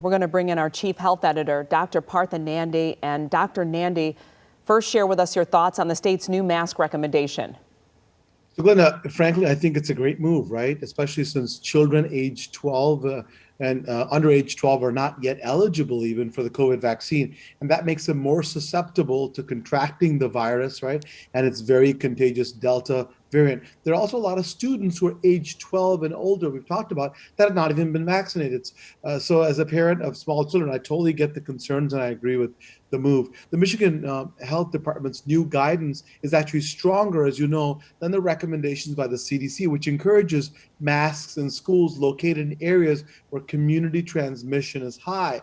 We're going to bring in our chief health editor, Dr. Partha Nandi. And Dr. Nandi, first share with us your thoughts on the state's new mask recommendation. So, Glenda, frankly, I think it's a great move, right? Especially since children age 12 and under age 12 are not yet eligible even for the COVID vaccine. And that makes them more susceptible to contracting the virus, right? And its very contagious Delta variant. There are also a lot of students who are age 12 and older, we've talked about, that have not even been vaccinated. So, as a parent of small children, I totally get the concerns and I agree with the move. The Michigan Health Department's new guidance is actually stronger, as you know, than the recommendations by the CDC, which encourages masks in schools located in areas where community transmission is high.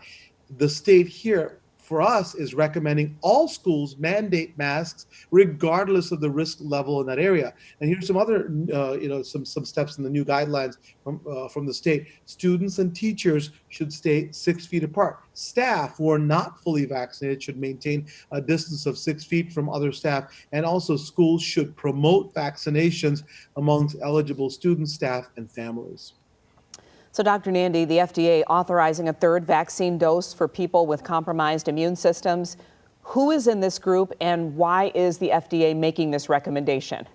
The state here, for us, is recommending all schools mandate masks regardless of the risk level in that area. And here's some other, some steps in the new guidelines from the state. Students and teachers should stay 6 feet apart. Staff who are not fully vaccinated should maintain a distance of 6 feet from other staff. And also, schools should promote vaccinations amongst eligible students, staff, and families. So, Dr. Nandi, the FDA authorizing a third vaccine dose for people with compromised immune systems. Who is in this group and why is the FDA making this recommendation?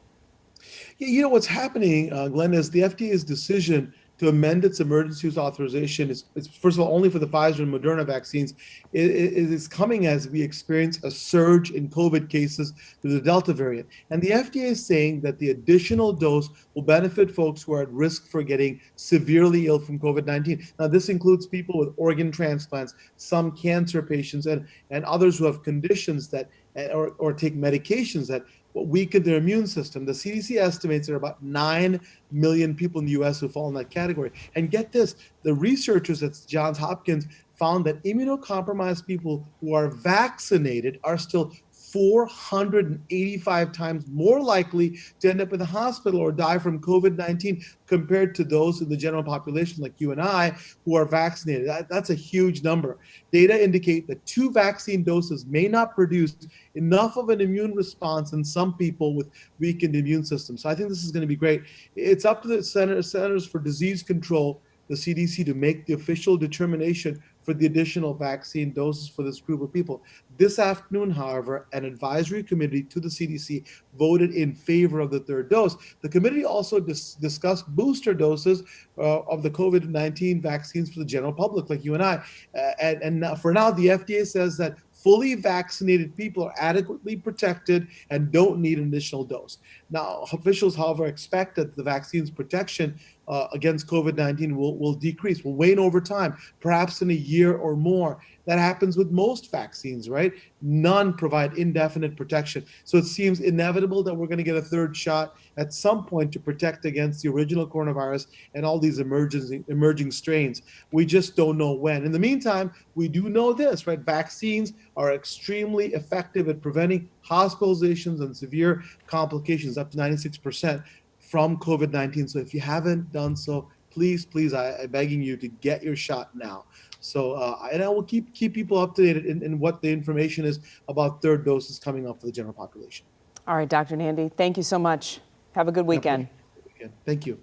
You know what's happening, Glenn, is the FDA's decision to amend its emergency use authorization is first of all, only for the Pfizer and Moderna vaccines. It is coming as we experience a surge in COVID cases through the Delta variant. And the FDA is saying that the additional dose will benefit folks who are at risk for getting severely ill from COVID-19. Now, this includes people with organ transplants, some cancer patients, and others who have conditions that or take medications that weaken their immune system. The CDC estimates there are about 9 million people in the US who fall in that category. And get this, the researchers at Johns Hopkins found that immunocompromised people who are vaccinated are still 485 times more likely to end up in the hospital or die from COVID-19 compared to those in the general population like you and I who are vaccinated. That's a huge number. Data indicate that 2 vaccine doses may not produce enough of an immune response in some people with weakened immune systems. So I think this is going to be great. It's up to the Centers for Disease Control, the CDC, to make the official determination for the additional vaccine doses for this group of people. This afternoon, however, an advisory committee to the CDC voted in favor of the third dose. The committee also discussed booster doses of the COVID-19 vaccines for the general public, like you and I. And for now, the FDA says that fully vaccinated people are adequately protected and don't need an additional dose. Now, officials, however, expect that the vaccine's protection against COVID-19 will decrease, will wane over time, perhaps in a year or more. That happens with most vaccines, right? None provide indefinite protection. So it seems inevitable that we're going to get a third shot at some point to protect against the original coronavirus and all these emerging strains. We just don't know when. In the meantime, we do know this, right? Vaccines are extremely effective at preventing hospitalizations and severe complications, up to 96% from COVID-19. So if you haven't done so, please, I'm begging you to get your shot now. So, and I will keep people up to date in what the information is about third doses coming up for the general population. All right, Dr. Nandi, thank you so much. Have a good weekend. Thank you.